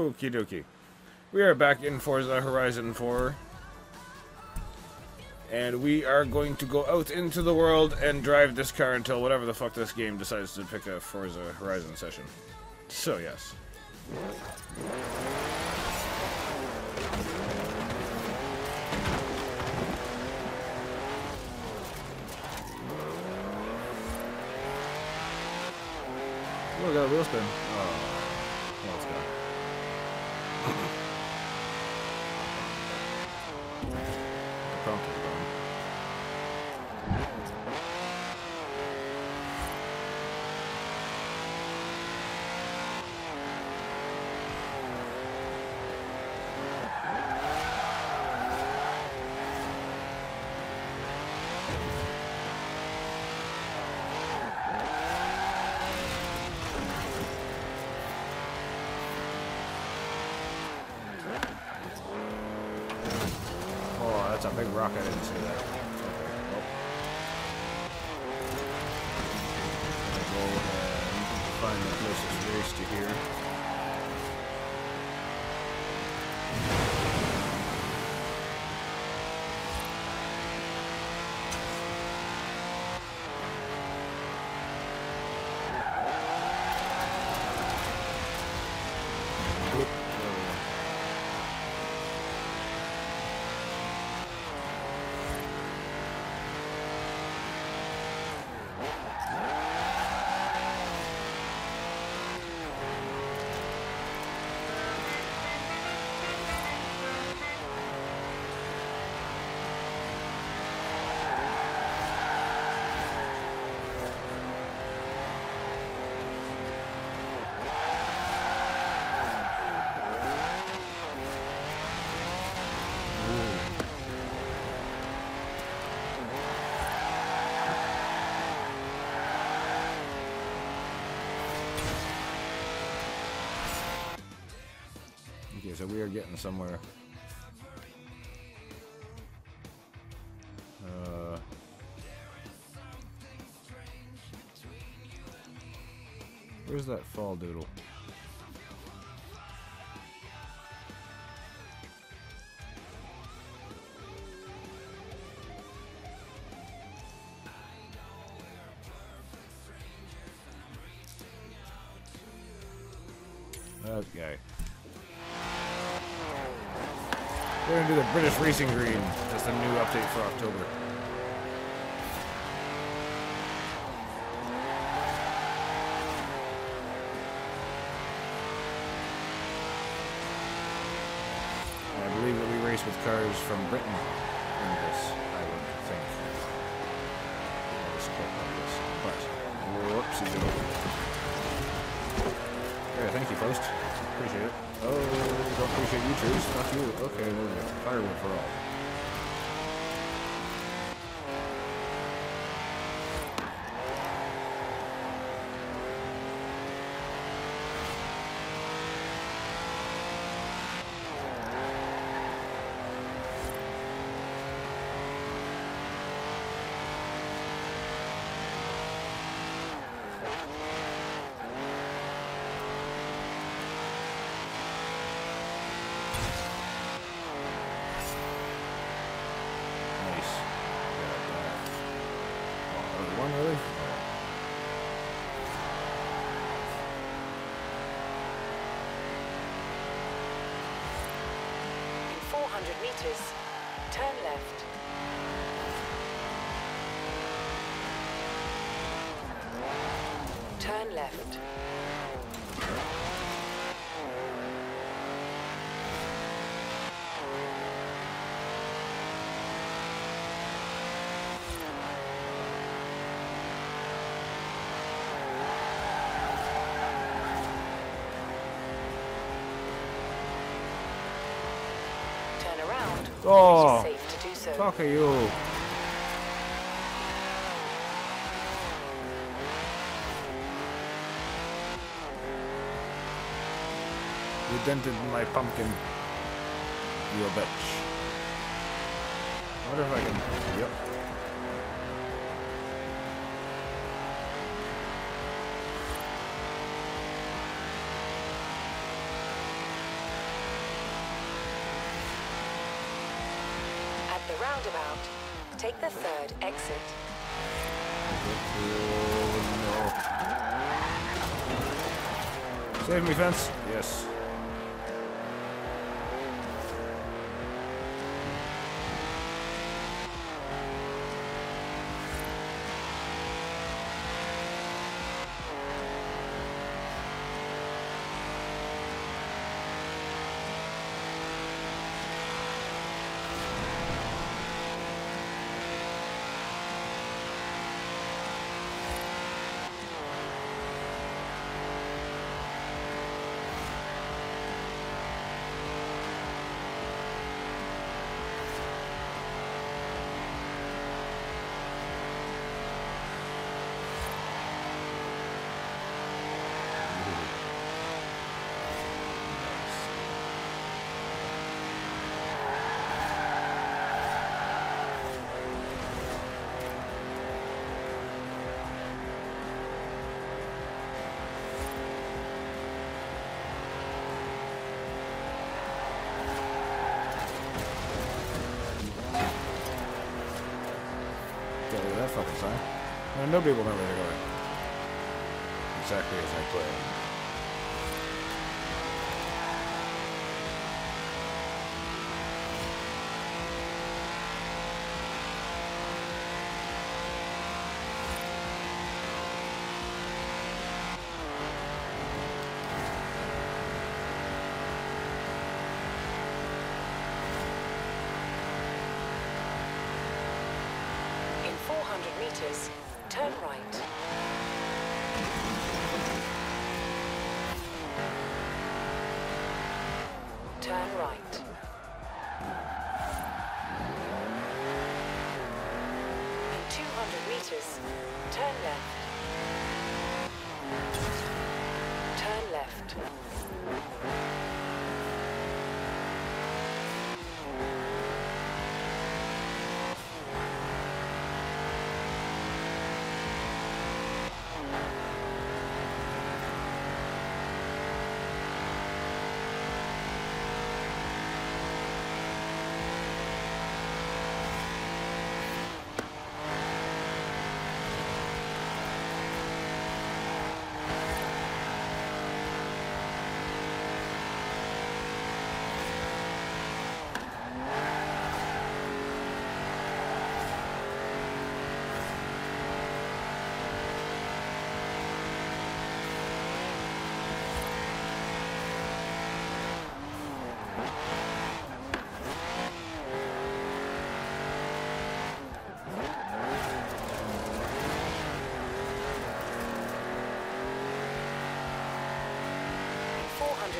Okie dokie. We are back in Forza Horizon 4. And we are going to go out into the world and drive this car until whatever the fuck this game decides to pick a Forza Horizon session. So, yes. Look, got a wheel spin. Oh, well, it's gone. The prompt is gone. That's a big rock, I didn't see that. Okay, well. I'll go and find the closest race to here. Okay, so we are getting somewhere. Where's that fall doodle? That guy. We're gonna do the British Racing Green. That's a new update for October. I believe that we race with cars from Britain in this, I would think. I'll just click on this. But, whoopsie doodle. Yeah, thank you, Faust. Appreciate it. Oh, don't appreciate you, Truce. Fuck you. Okay, there we go. Firewood for all. One really? In 400 meters, turn left. Turn left. Oh, safe to do so. Fuck you. You dented my pumpkin. You a bitch. I wonder if I can... Yep. roundabout. Take the third exit. Save me, fence. Yes. That fucking sign. And nobody will know where they're going. Exactly as I planned. In 400 meters, turn right. Turn right. In 200 meters, turn left. Turn left.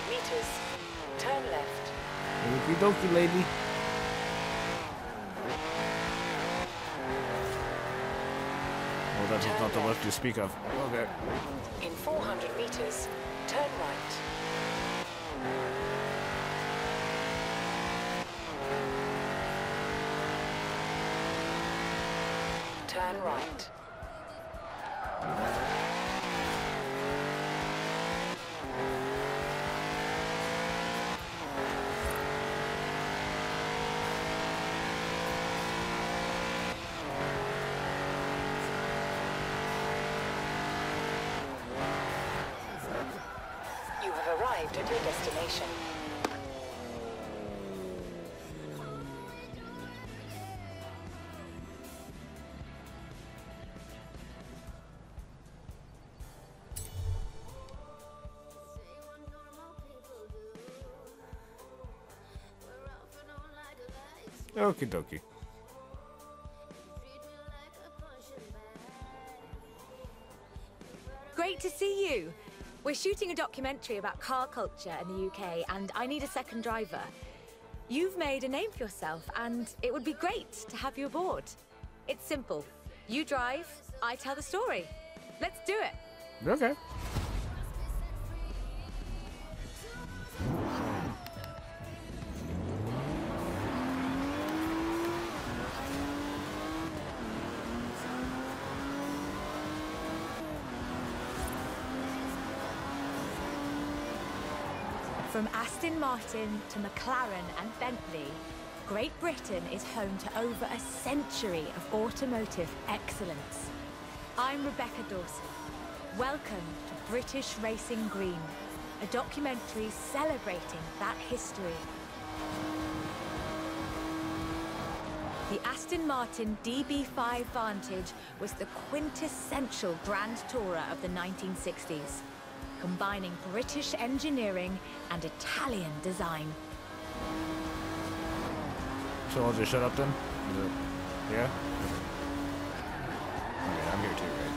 Meters. Turn left. Okie dokie, lady. Oh, that is not the left you speak of. Okay. In 400 meters, turn right. Turn right. You have arrived at your destination. Okie dokie. Great to see you. We're shooting a documentary about car culture in the UK, and I need a second driver. You've made a name for yourself, and it would be great to have you aboard. It's simple. You drive, I tell the story. Let's do it. Okay. From Aston Martin to McLaren and Bentley, Great Britain is home to over a century of automotive excellence. I'm Rebecca Dawson. Welcome to British Racing Green, a documentary celebrating that history. The Aston Martin DB5 Vantage was the quintessential Grand Tourer of the 1960s, combining British engineering and Italian design. So I'll just shut up then? Is it, yeah? Okay, I'm here too, right?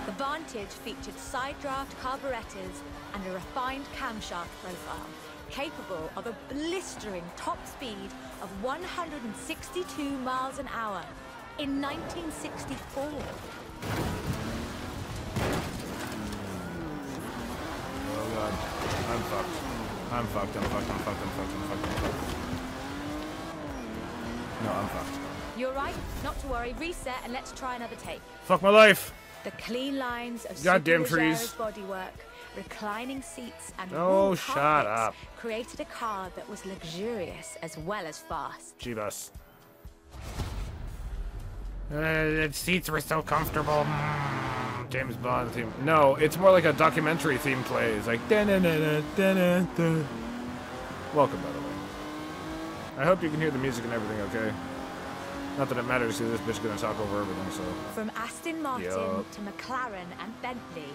The Vantage featured side-draft carburetors and a refined camshaft profile, capable of a blistering top speed of 162 miles an hour in 1964. Oh god. I'm fucked. I'm fucked, I'm fucked, I'm fucked, I'm fucked, I'm fucked, I'm fucked. No, I'm fucked. You're right, not to worry. Reset and let's try another take. Fuck my life! The clean lines of Goddamn Superleggera's trees. bodywork, reclining seats, and Oh, wool shut carpets up. created a car that was luxurious as well as fast. G-Bus. The seats were so comfortable. James Bond theme. No, it's more like a documentary theme play. It's like da-na-na-na, da-na-na. Welcome, by the way. I hope you can hear the music and everything, okay? Not that it matters, because this bitch is gonna talk over everything, so. From Aston Martin Yup. to McLaren and Bentley,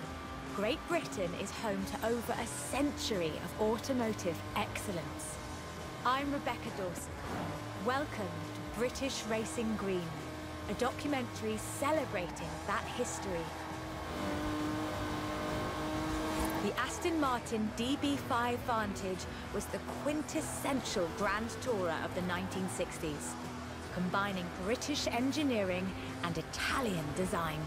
Great Britain is home to over a century of automotive excellence. I'm Rebecca Dawson. Welcome to British Racing Green, a documentary celebrating that history. The Aston Martin DB5 Vantage was the quintessential Grand Tourer of the 1960s, combining British engineering and Italian design.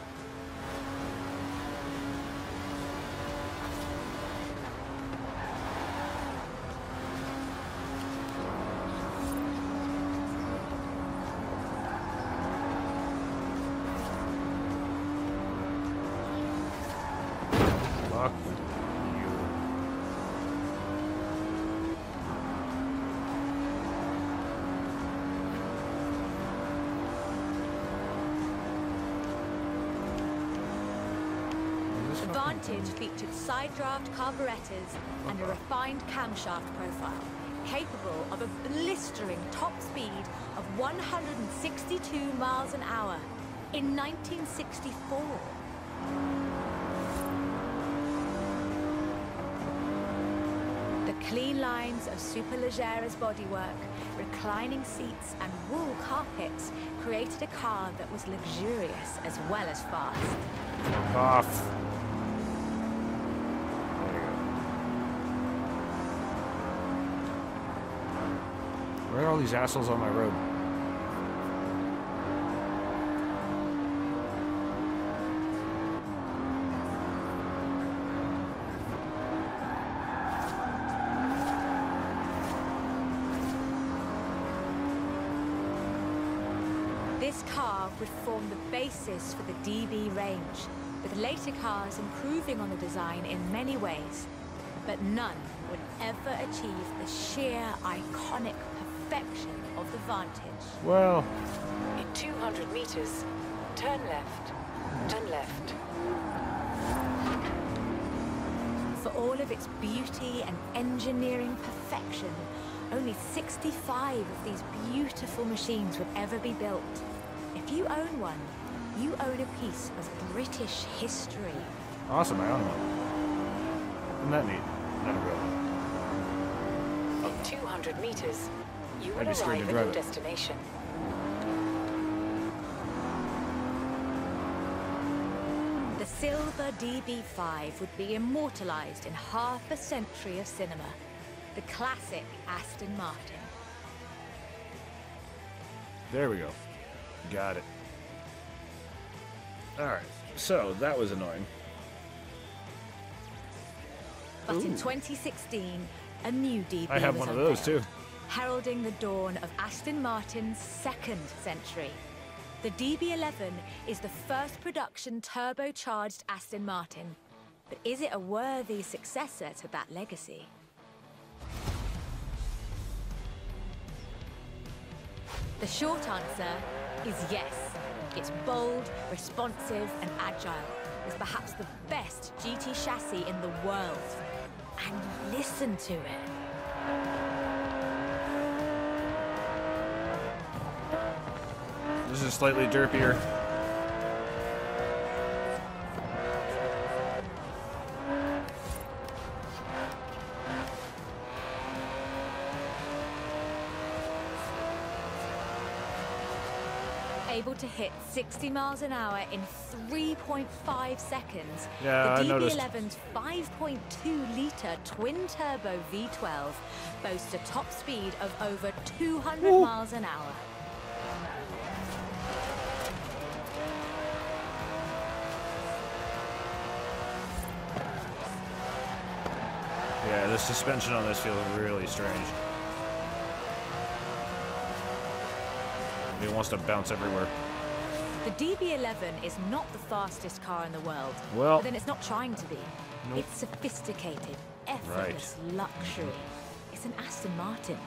Fuck you. The Vantage featured side-draft carburetors and a refined camshaft profile, capable of a blistering top speed of 162 miles an hour in 1964. The clean lines of Superleggera's bodywork, reclining seats and wool carpets created a car that was luxurious as well as fast. Fuck off. There you go. Where are all these assholes on my road? This car would form the basis for the DB range, with later cars improving on the design in many ways, but none would ever achieve the sheer iconic perfection of the Vantage. Well, In 200 meters, turn left. Turn left. For all of its beauty and engineering perfection, only 65 of these beautiful machines would ever be built. If you own one, you own a piece of British history. awesome, I own one. Isn't that neat? Not a real one. In 200 meters, you will I'd be scared to arrive at drive your it. destination. The silver DB5 would be immortalized in half a century of cinema. The classic Aston Martin. There we go. Got it. Alright, so that was annoying. But in 2016, a new DB I have was one of those unveiled, too. heralding the dawn of Aston Martin's second century. The DB11 is the first production turbocharged Aston Martin. But is it a worthy successor to that legacy? The short answer is yes. It's bold, responsive, and agile. It's perhaps the best GT chassis in the world. And listen to it. This is slightly derpier. Able to hit 60 miles an hour in 3.5 seconds. Yeah, I noticed. The DB11's 5.2-litre twin-turbo V12 boasts a top speed of over 200 miles an hour. Yeah, the suspension on this feels really strange. It wants to bounce everywhere. The DB11 is not the fastest car in the world. Well, but then it's not trying to be. Nope. It's sophisticated, effortless luxury. It's an Aston Martin.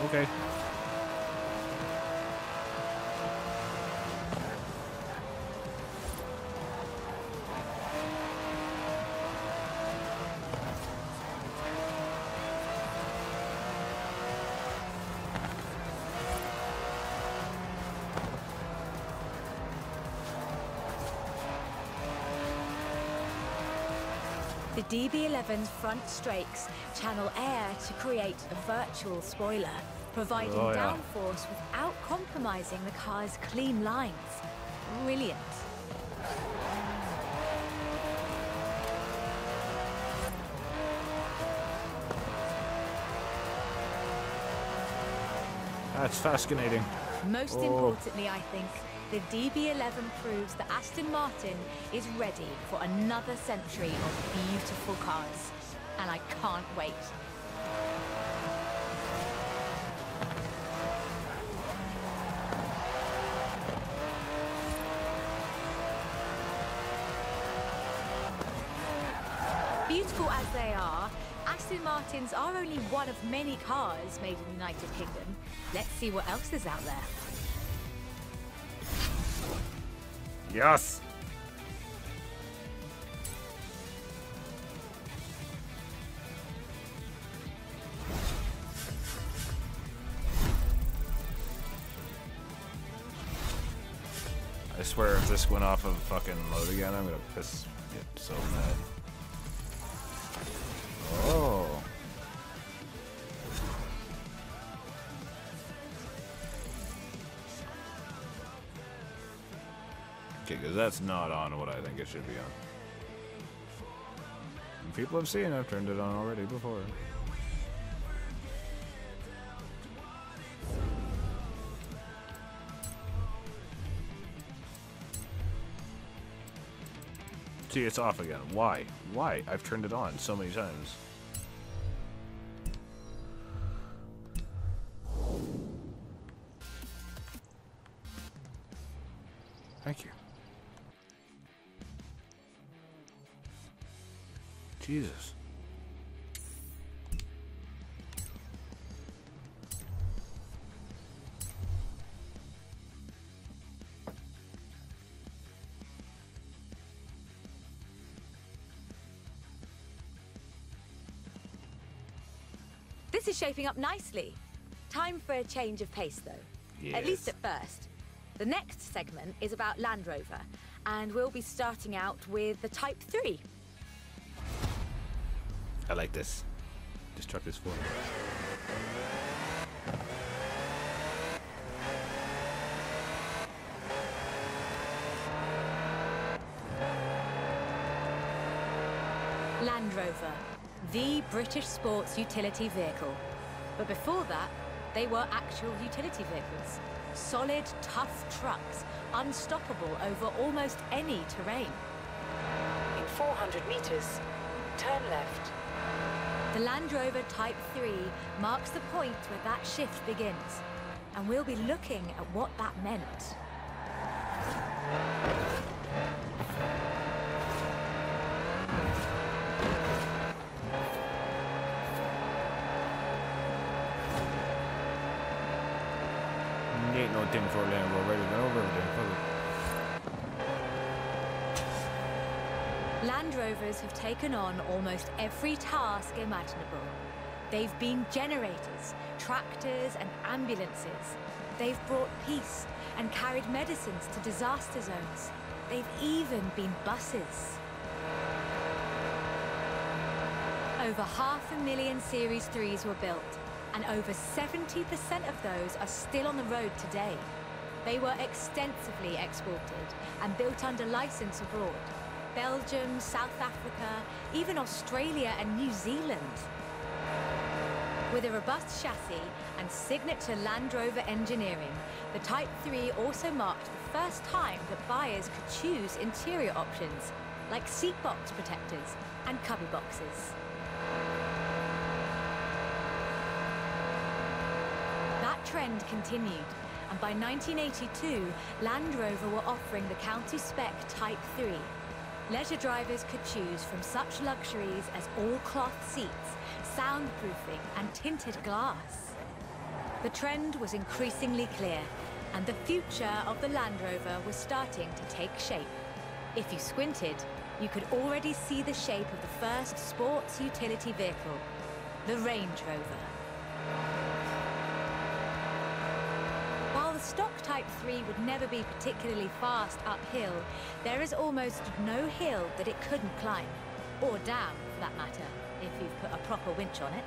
Okay. The DB11's front strakes channel air to create a virtual spoiler, providing downforce without compromising the car's clean lines. Brilliant. That's fascinating. Most importantly, I think, the DB11 proves that Aston Martin is ready for another century of beautiful cars. And I can't wait. Beautiful as they are, Aston Martins are only one of many cars made in the United Kingdom. Let's see what else is out there. Yes! I swear if this went off of fucking load again, I'm gonna piss get so mad. Oh. Okay, because that's not on what I think it should be on. And people have seen I've turned it on already before. See, it's off again. Why? Why? I've turned it on so many times. Thank you. Jesus. This is shaping up nicely. Time for a change of pace, though. Yes. At least at first. The next segment is about Land Rover, and we'll be starting out with the Type 3. I like this. This truck is full. Land Rover, the British sports utility vehicle. But before that, they were actual utility vehicles. Solid, tough trucks, unstoppable over almost any terrain. In 400 meters. Turn left. The Land Rover Type 3 marks the point where that shift begins, and we'll be looking at what that meant. Ain't no thing for a Land Rover, ready to go over everything. Land Rovers have taken on almost every task imaginable. They've been generators, tractors, and ambulances. They've brought peace and carried medicines to disaster zones. They've even been buses. Over 500,000 Series 3s were built, and over 70% of those are still on the road today. They were extensively exported and built under license abroad. Belgium, South Africa, even Australia and New Zealand. With a robust chassis and signature Land Rover engineering, the Type 3 also marked the first time that buyers could choose interior options, like seat box protectors and cubby boxes. That trend continued, and by 1982, Land Rover were offering the county spec Type 3. Leisure drivers could choose from such luxuries as all-cloth seats, soundproofing, and tinted glass. The trend was increasingly clear, and the future of the Land Rover was starting to take shape. If you squinted, you could already see the shape of the first sports utility vehicle, the Range Rover. While the stock Type 3 would never be particularly fast uphill, there is almost no hill that it couldn't climb, or down for that matter, if you've put a proper winch on it.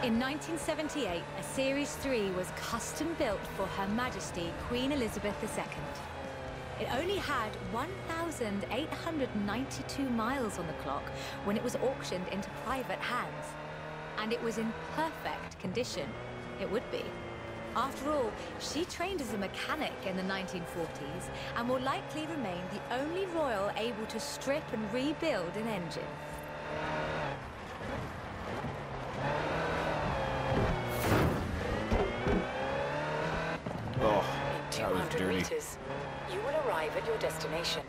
In 1978, a Series 3 was custom built for Her Majesty Queen Elizabeth II. It only had 1,892 miles on the clock when it was auctioned into private hands. And it was in perfect condition. It would be. After all, she trained as a mechanic in the 1940s and will likely remain the only royal able to strip and rebuild an engine. Oh, In 200 meters, you will arrive at your destination.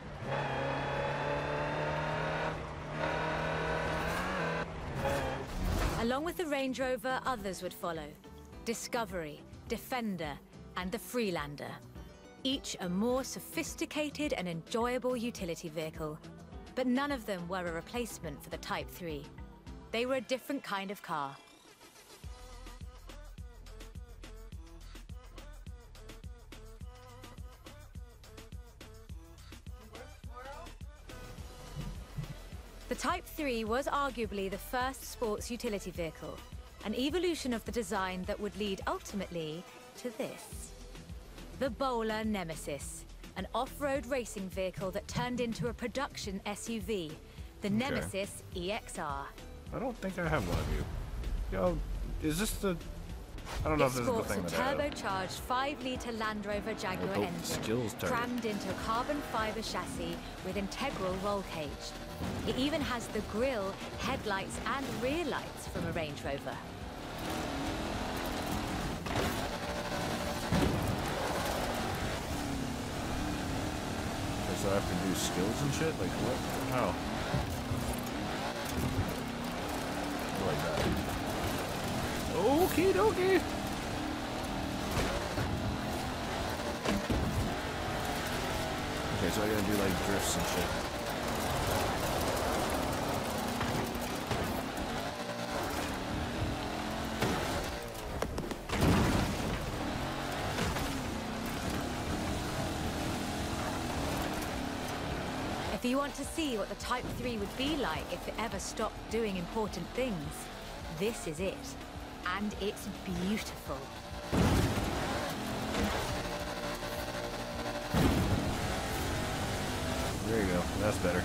Along with the Range Rover, others would follow. Discovery, Defender, and the Freelander. Each a more sophisticated and enjoyable utility vehicle. But none of them were a replacement for the Type 3. They were a different kind of car. The Type 3 was arguably the first sports utility vehicle, an evolution of the design that would lead ultimately to this. The Bowler Nemesis, an off-road racing vehicle that turned into a production SUV, the Nemesis EXR. I don't think I have one of you. Yo, is this the... I don't know if this is the thing that I have. It sports a turbocharged 5-litre Land Rover Jaguar engine, crammed into a carbon fibre chassis with integral roll cage. It even has the grille, headlights and rear lights from a Range Rover. So I have to do skills and shit? Like what? How? Like that. Okie dokie! Okay, so I gotta do like drifts and shit. If you want to see what the Type 3 would be like if it ever stopped doing important things, this is it. And it's beautiful. There you go. That's better.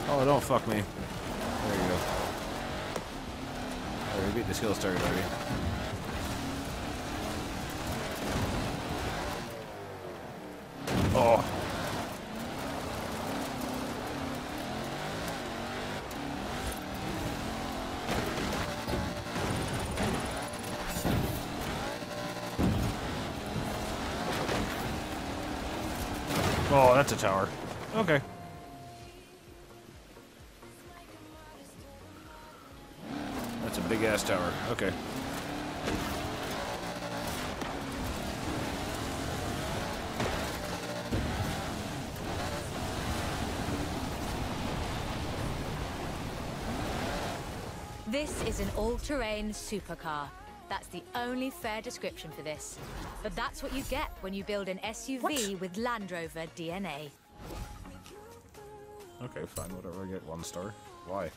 Oh, don't fuck me. There you go. Oh, we beat the skills target already. Oh. Oh, that's a tower. Okay. That's a big ass tower. Okay. This is an all-terrain supercar. That's the only fair description for this. But that's what you get when you build an SUV with Land Rover DNA. Okay, fine, whatever. I get 1 star. Why?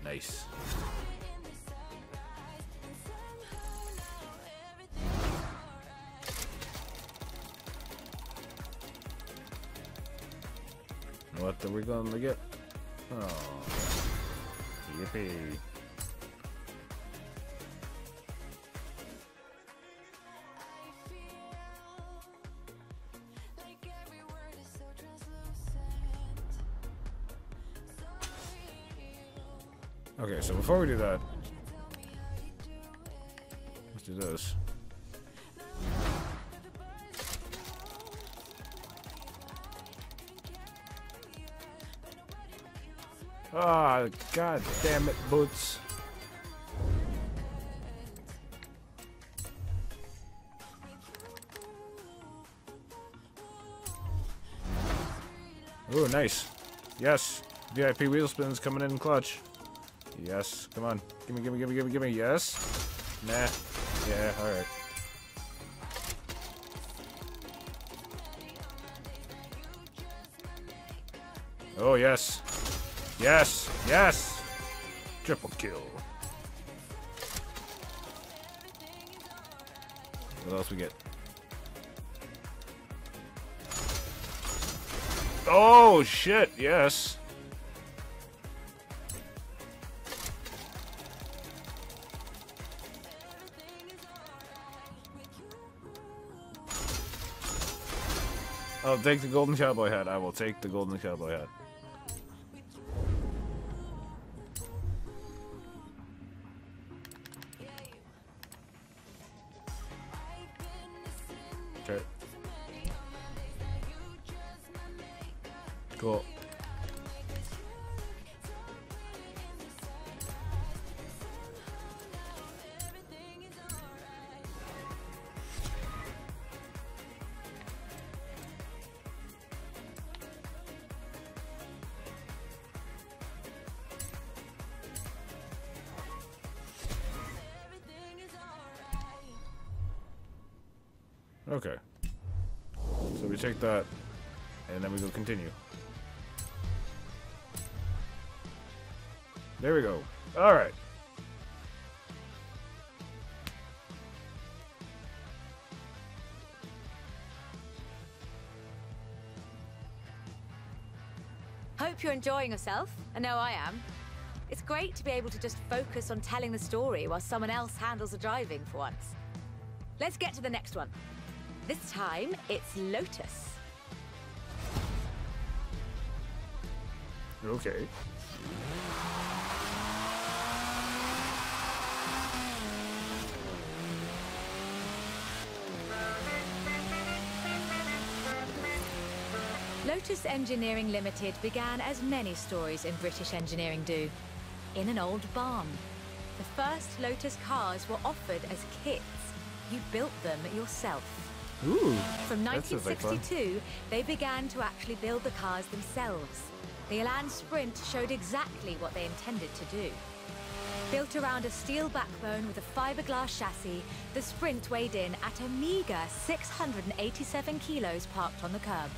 Nice. What are we going to get? Oh, yippee. Okay, so before we do that, let's do this. Ah, god damn it, Boots. Ooh, nice. Yes. VIP wheel spins coming in clutch. Yes. Come on. Gimme, gimme, gimme, gimme, gimme. Yes. Nah. Yeah, alright. Oh, yes. Yes! Yes! Triple kill. What else we get? Oh, shit! Yes! I'll take the golden cowboy hat. I will take the golden cowboy hat. Okay. Cool. Okay. So we take that, and then we go continue. There we go. Alright. Hope you're enjoying yourself. I know I am. It's great to be able to just focus on telling the story while someone else handles the driving for once. Let's get to the next one. This time, it's Lotus. Okay. Lotus Engineering Limited began as many stories in British engineering do. In an old barn. The first Lotus cars were offered as kits. You built them yourself. Ooh. From 1962, they began to actually build the cars themselves. The Elan Sprint showed exactly what they intended to do. Built around a steel backbone with a fiberglass chassis, the Sprint weighed in at a meager 687 kilos parked on the curb.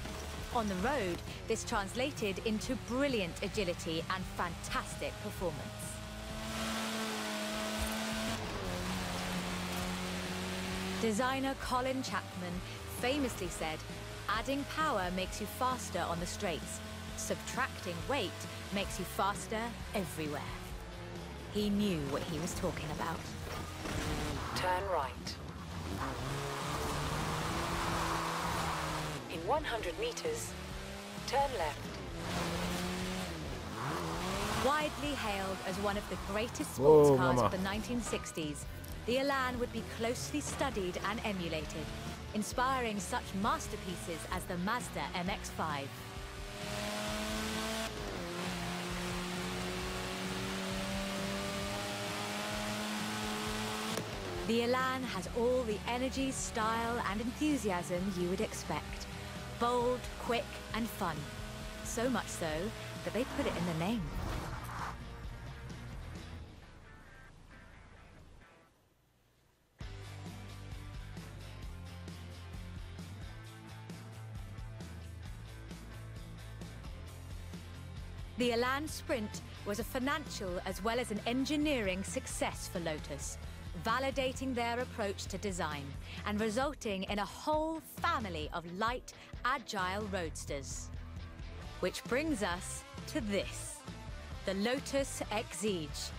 On the road, this translated into brilliant agility and fantastic performance. Designer Colin Chapman famously said, "Adding power makes you faster on the straights. Subtracting weight makes you faster everywhere." He knew what he was talking about. Turn right. In 100 meters, turn left. Widely hailed as one of the greatest sports Whoa, cars mama. of the 1960s, the Elan would be closely studied and emulated, inspiring such masterpieces as the Mazda MX-5. The Elan has all the energy, style, and enthusiasm you would expect. Bold, quick, and fun. So much so that they put it in the name. The Elan Sprint was a financial as well as an engineering success for Lotus, validating their approach to design and resulting in a whole family of light, agile roadsters. Which brings us to this, the Lotus Exige.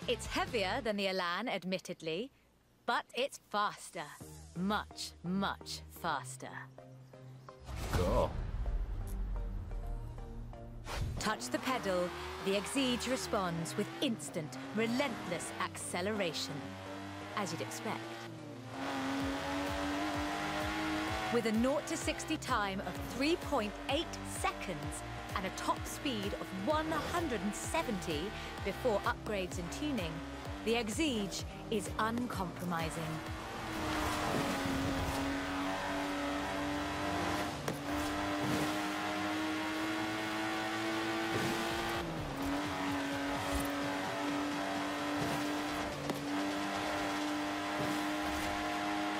It's heavier than the Elan, admittedly, but it's faster. Much, much faster. Cool. Touch the pedal, the Exige responds with instant, relentless acceleration, as you'd expect. With a 0 to 60 time of 3.8 seconds and a top speed of 170 before upgrades and tuning, the Exige is uncompromising.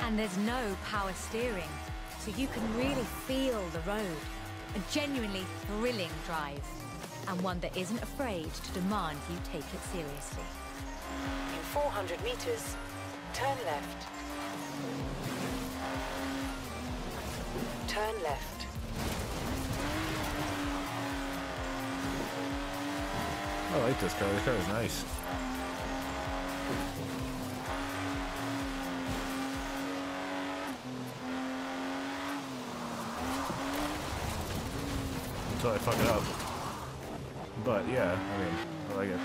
And there's no power steering, so you can really feel the road. A genuinely thrilling drive, and one that isn't afraid to demand you take it seriously. In 400 meters, turn left. Turn left. I like this car. This car is nice. Until I fuck it up. But yeah, I mean, I like it.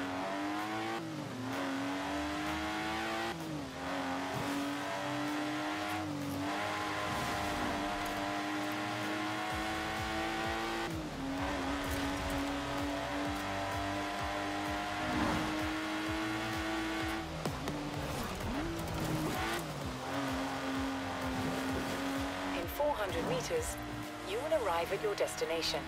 In 400 meters, you will arrive at your destination.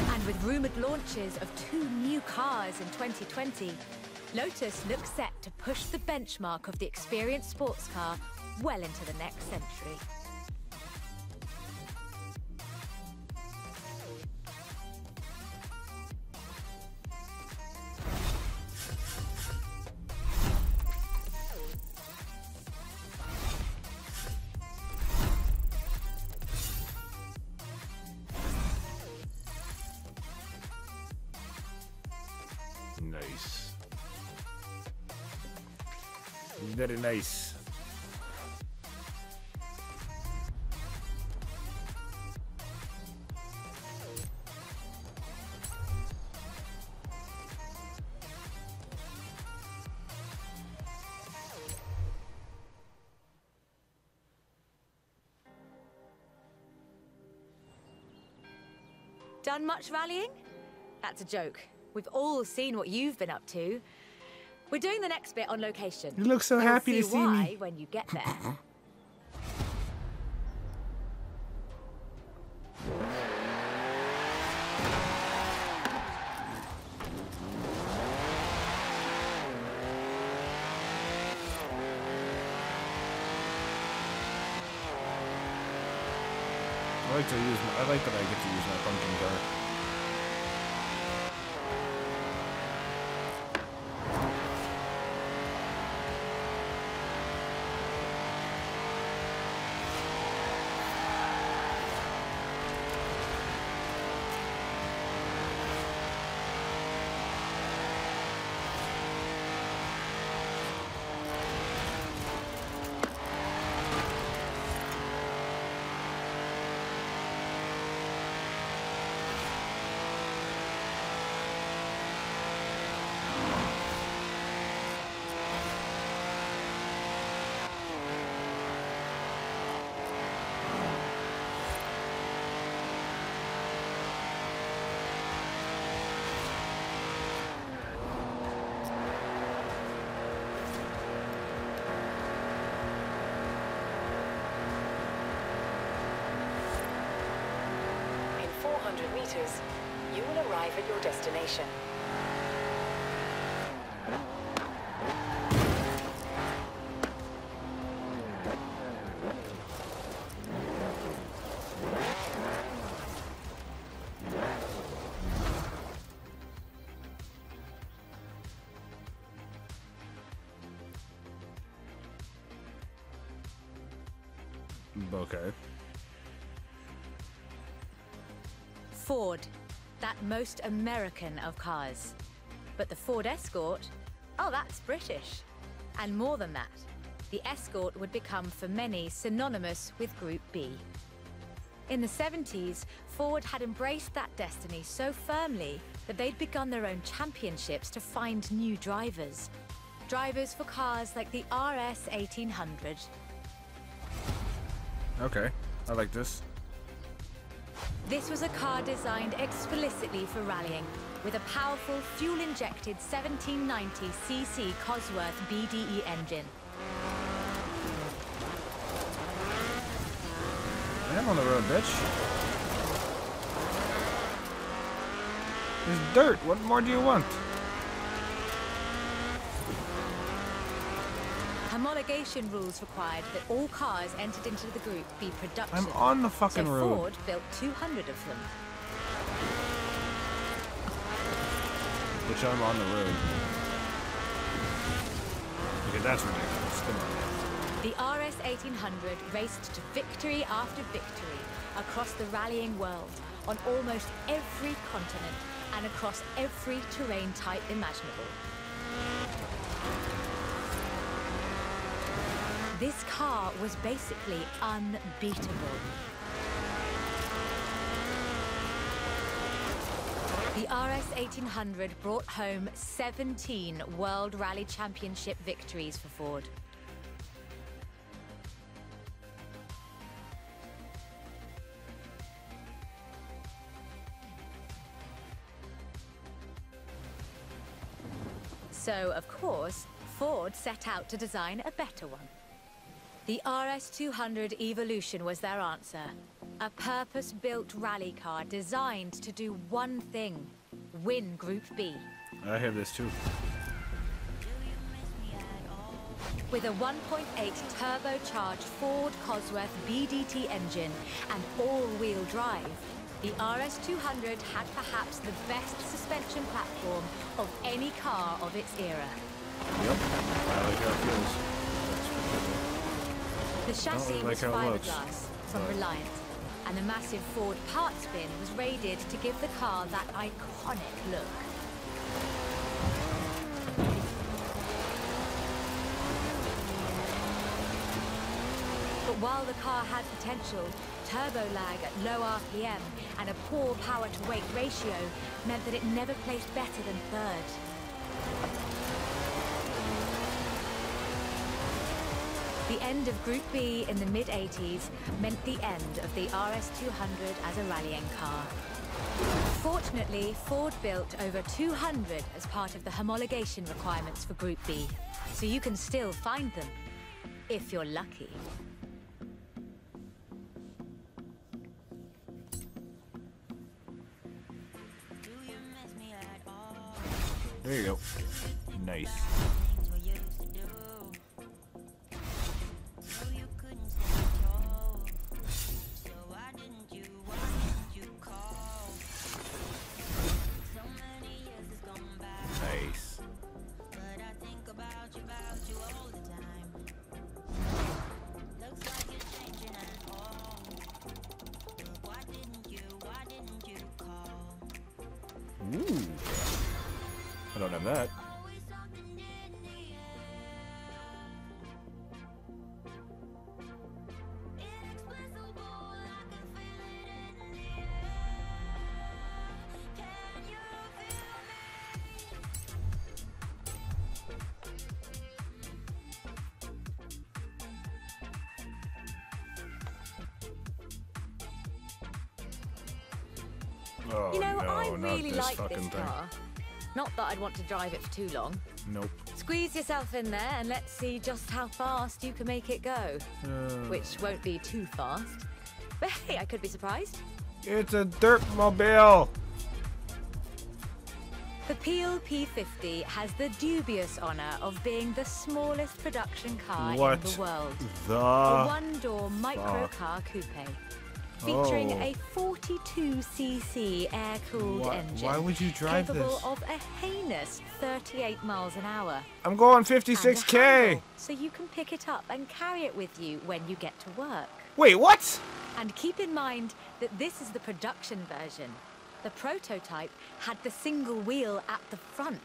And with rumoured launches of 2 new cars in 2020, Lotus looks set to push the benchmark of the experienced sports car well into the next century. Nice. Very nice. Done much rallying? That's a joke. We've all seen what you've been up to. We're doing the next bit on location. You look so You'll happy to see why me. when you get there. I like to use. I like that I get to use my pumpkin car. In 400 meters, you will arrive at your destination. Okay. Ford, that most American of cars. But the Ford Escort, oh, that's British. And more than that, the Escort would become for many synonymous with Group B. In the 70s, Ford had embraced that destiny so firmly that they'd begun their own championships to find new drivers. Drivers for cars like the RS 1800. Okay. I like this. This was a car designed explicitly for rallying, with a powerful fuel-injected 1790cc Cosworth BDE engine. I'm on the road, bitch. There's dirt. What more do you want? Homologation rules required that all cars entered into the group be production. I'm on the fucking road. So Ford built 200 of them. Which I'm on the road. Okay, that's ridiculous. Come on. The RS 1800 raced to victory after victory across the rallying world, on almost every continent and across every terrain type imaginable. This car was basically unbeatable. The RS 1800 brought home 17 World Rally Championship victories for Ford. So, of course, Ford set out to design a better one. The RS200 Evolution was their answer. A purpose-built rally car designed to do one thing: win Group B. I have this too. With a 1.8 turbocharged Ford Cosworth BDT engine and all-wheel drive, the RS200 had perhaps the best suspension platform of any car of its era. Yep. I like how it feels. The chassis like was how it looks, fiberglass from but- Reliant, and the massive Ford parts bin was raided to give the car that iconic look. But while the car had potential, turbo lag at low RPM and a poor power-to-weight ratio meant that it never placed better than third. The end of Group B in the mid-80s meant the end of the RS200 as a rallying car. Fortunately, Ford built over 200 as part of the homologation requirements for Group B, so you can still find them, if you're lucky. There you go. Nice. I don't have that. Oh, You know, no, I not really this like fucking this thing. car. Not that I'd want to drive it for too long. Nope. Squeeze yourself in there and let's see just how fast you can make it go. Which won't be too fast. But hey, I could be surprised. It's a dirt mobile. The Peel P50 has the dubious honor of being the smallest production car in the world. A one-door microcar coupe. Featuring a 42cc air-cooled engine. Why would you drive capable this? of a heinous 38 miles an hour. I'm going And a 56K. handle, so you can pick it up and carry it with you when you get to work. Wait, what? And keep in mind that this is the production version. The prototype had the single wheel at the front.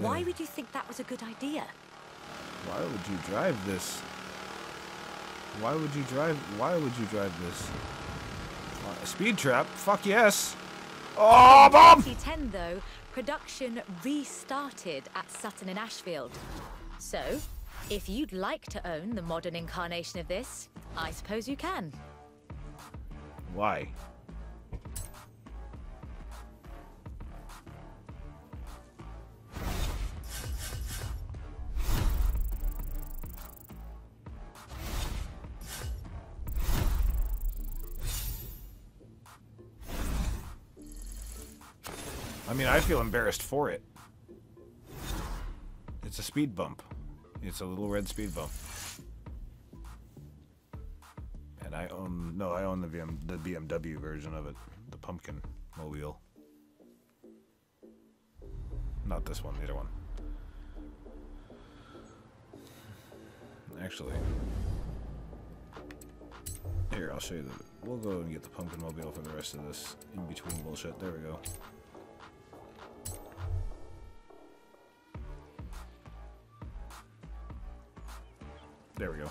Why would you think that was a good idea? Why would you drive this? Why would you drive this? A speed trap? Fuck yes. Oh, bomb! In 2010, though, production restarted at Sutton in Ashfield. So, if you'd like to own the modern incarnation of this, I suppose you can. Why? I mean, I feel embarrassed for it. It's a speed bump. It's a little red speed bump. And I own the BMW version of it, the pumpkin mobile. Not this one, the other one. Actually, here, I'll show you we'll go and get the pumpkin mobile for the rest of this in-between bullshit. There we go. There we go.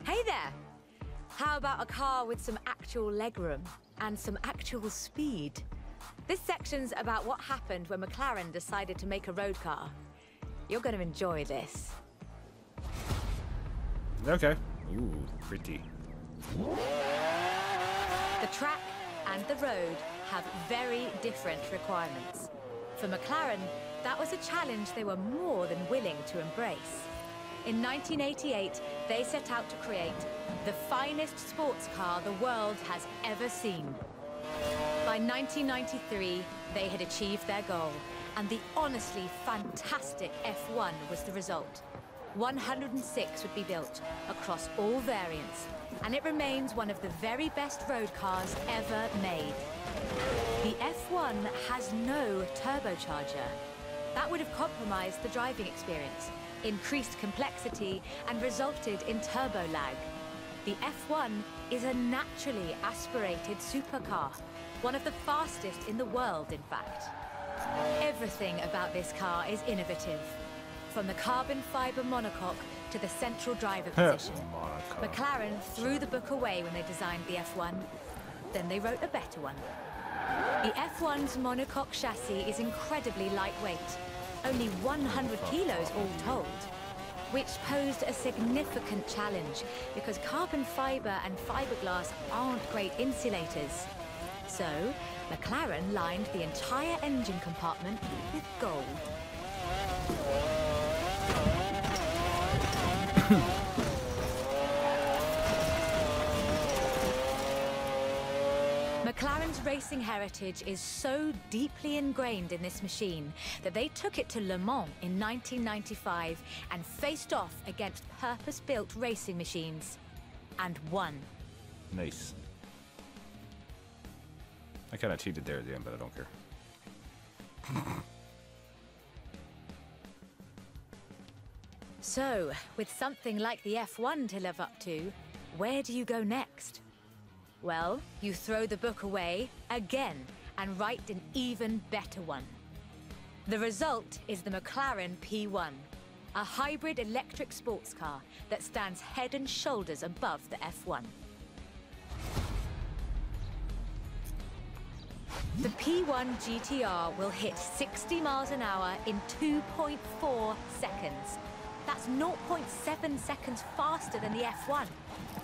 Hey there! How about a car with some actual legroom and some actual speed? This section's about what happened when McLaren decided to make a road car. You're going to enjoy this. Okay. Ooh, pretty. The track and the road have very different requirements. For McLaren, that was a challenge they were more than willing to embrace. In 1988, they set out to create the finest sports car the world has ever seen. By 1993, they had achieved their goal, and the honestly fantastic F1 was the result. 106 would be built across all variants, and it remains one of the very best road cars ever made. The F1 has no turbocharger. That would have compromised the driving experience, increased complexity, and resulted in turbo lag. The F1 is a naturally aspirated supercar, one of the fastest in the world, in fact. Everything about this car is innovative. From the carbon fiber monocoque to the central driver position. McLaren threw the book away when they designed the F1. Then they wrote a better one. The F1's monocoque chassis is incredibly lightweight, only 100 kilos all told, which posed a significant challenge because carbon fiber and fiberglass aren't great insulators. So, McLaren lined the entire engine compartment with gold. McLaren's racing heritage is so deeply ingrained in this machine that they took it to Le Mans in 1995 and faced off against purpose-built racing machines, and won. Nice. I kind of cheated there at the end, but I don't care. So, with something like the F1 to live up to, where do you go next? Well, you throw the book away again and write an even better one. The result is the McLaren P1, a hybrid electric sports car that stands head and shoulders above the F1. The P1 GTR will hit 60 miles an hour in 2.4 seconds. That's 0.7 seconds faster than the F1.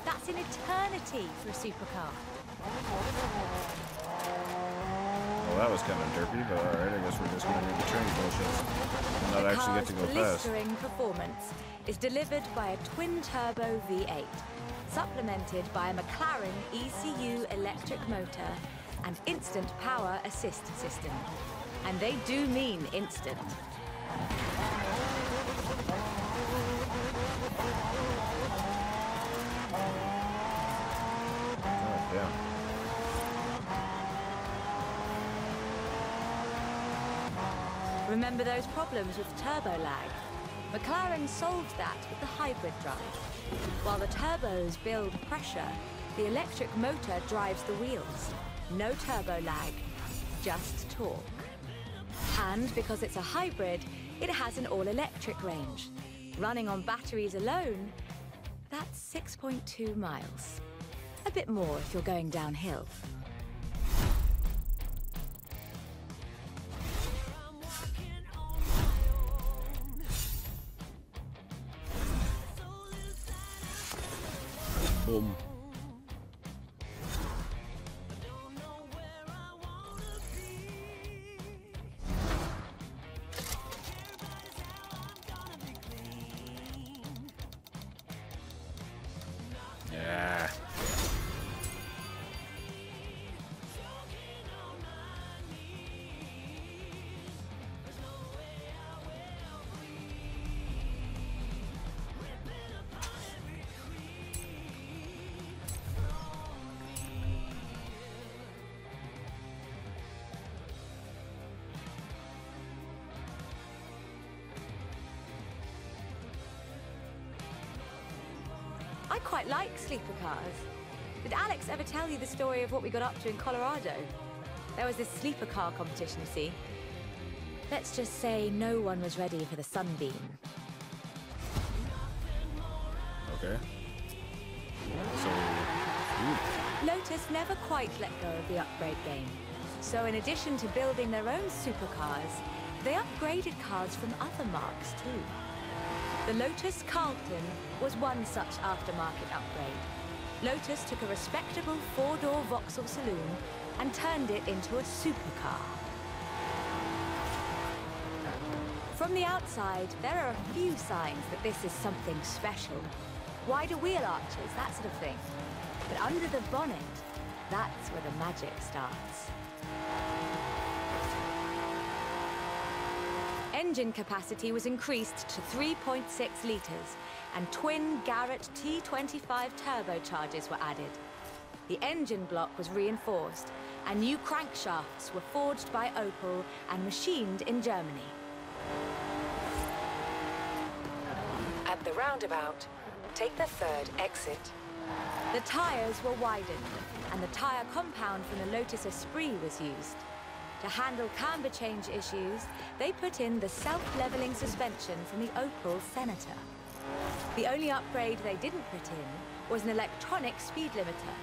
That's an eternity for a supercar. Well, that was kind of derpy, but alright, I guess we're just going to read the training bullshit and not actually get to go fast. The blistering performance is delivered by a twin-turbo V8, supplemented by a McLaren ECU electric motor and instant power assist system. And they do mean instant. Yeah. Remember those problems with turbo lag? McLaren solved that with the hybrid drive. While the turbos build pressure, the electric motor drives the wheels. No turbo lag, just torque. And because it's a hybrid, it has an all-electric range. Running on batteries alone, that's 6.2 miles. A bit more if you're going downhill. Boom. Yeah. I quite like sleeper cars. Did Alex ever tell you the story of what we got up to in Colorado? There was this sleeper car competition, you see. Let's just say no one was ready for the sunbeam. Okay. So, Lotus never quite let go of the upgrade game. So in addition to building their own supercars, they upgraded cars from other marques too. The Lotus Carlton was one such aftermarket upgrade. Lotus took a respectable four-door Vauxhall saloon and turned it into a supercar. From the outside, there are a few signs that this is something special. Wider wheel arches, that sort of thing. But under the bonnet, that's where the magic starts. Engine capacity was increased to 3.6 litres, and twin Garrett T25 turbochargers were added. The engine block was reinforced, and new crankshafts were forged by Opel and machined in Germany. At the roundabout, take the third exit. The tyres were widened, and the tyre compound from the Lotus Esprit was used. To handle camber change issues, they put in the self-leveling suspension from the Opel Senator. The only upgrade they didn't put in was an electronic speed limiter.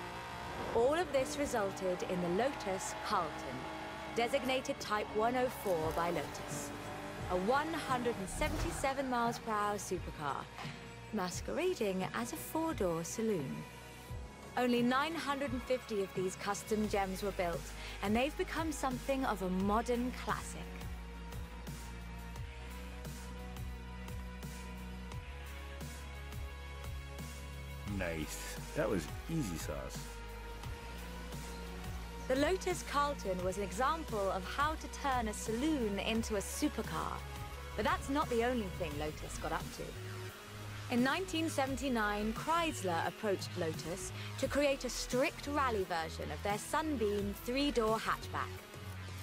All of this resulted in the Lotus Carlton, designated Type 104 by Lotus. A 177 miles per hour supercar, masquerading as a four-door saloon. Only 950 of these custom gems were built, and they've become something of a modern classic. nice. That was easy sauce. The Lotus Carlton was an example of how to turn a saloon into a supercar. But that's not the only thing Lotus got up to. In 1979, Chrysler approached Lotus to create a strict rally version of their Sunbeam three-door hatchback.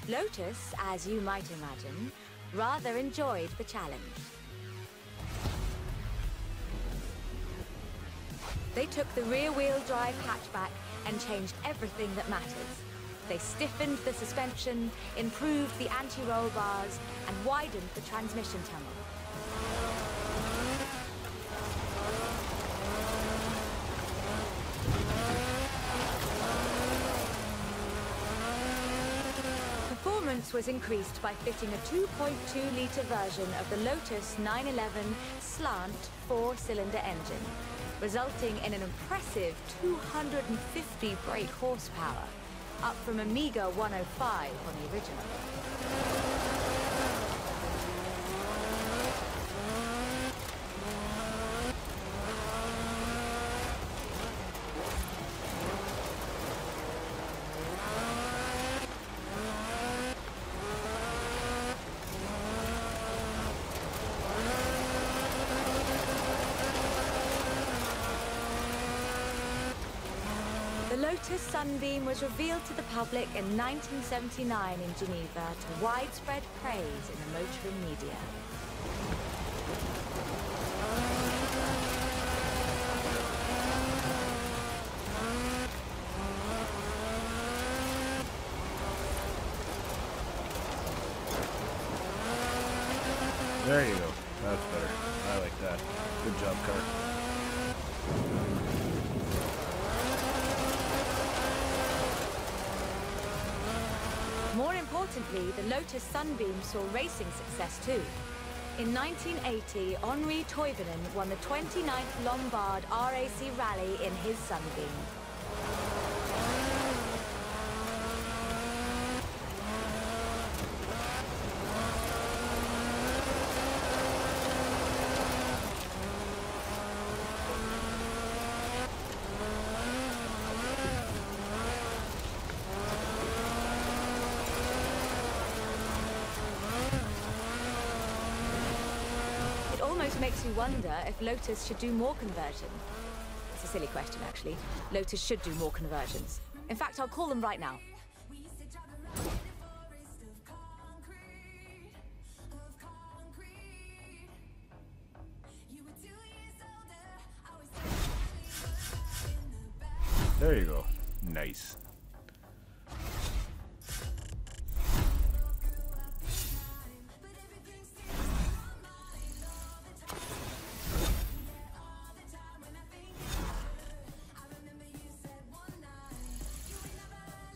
Lotus, as you might imagine, rather enjoyed the challenge. They took the rear-wheel drive hatchback and changed everything that matters. They stiffened the suspension, improved the anti-roll bars, and widened the transmission tunnel. Performance was increased by fitting a 2.2-litre version of the Lotus 911 slant 4-cylinder engine, resulting in an impressive 250 brake horsepower, up from a meager 105 on the original. The Lotus Sunbeam was revealed to the public in 1979 in Geneva to widespread praise in the motoring media. There you go. That's better. I like that. Good job, car. More importantly, the Lotus Sunbeam saw racing success too. In 1980, Henri Toivonen won the 29th Lombard RAC Rally in his Sunbeam. Makes you wonder if Lotus should do more conversion. It's a silly question, actually. Lotus should do more conversions. In fact, I'll call them right now. There you go. Nice.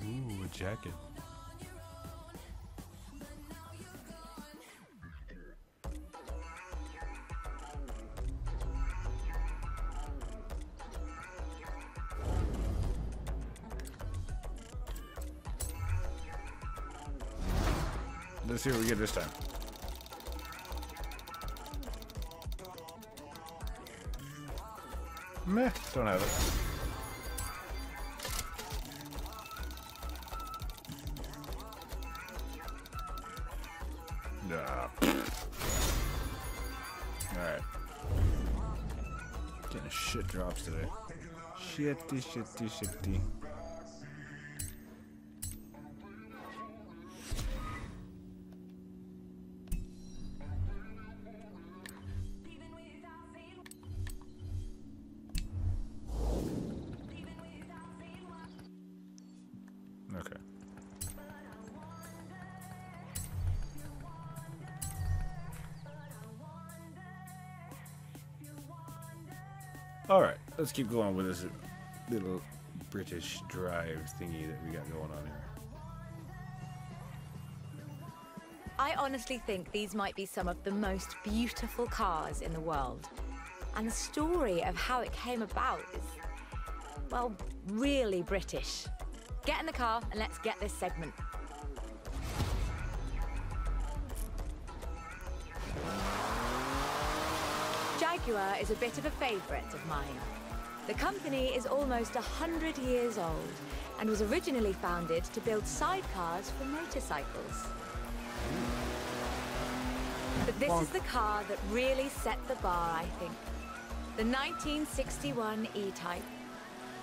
Ooh, a jacket. Let's see what we get this time. Meh, don't have it. Alright. Getting shit drops today. Shitty. Okay. Alright, let's keep going with this little British drive thingy that we got going on here. I honestly think these might be some of the most beautiful cars in the world. And the story of how it came about is, well, really British. Get in the car and let's get this segment. Jaguar is a bit of a favourite of mine. The company is almost 100 years old and was originally founded to build sidecars for motorcycles. But this is the car that really set the bar, I think. The 1961 E-Type.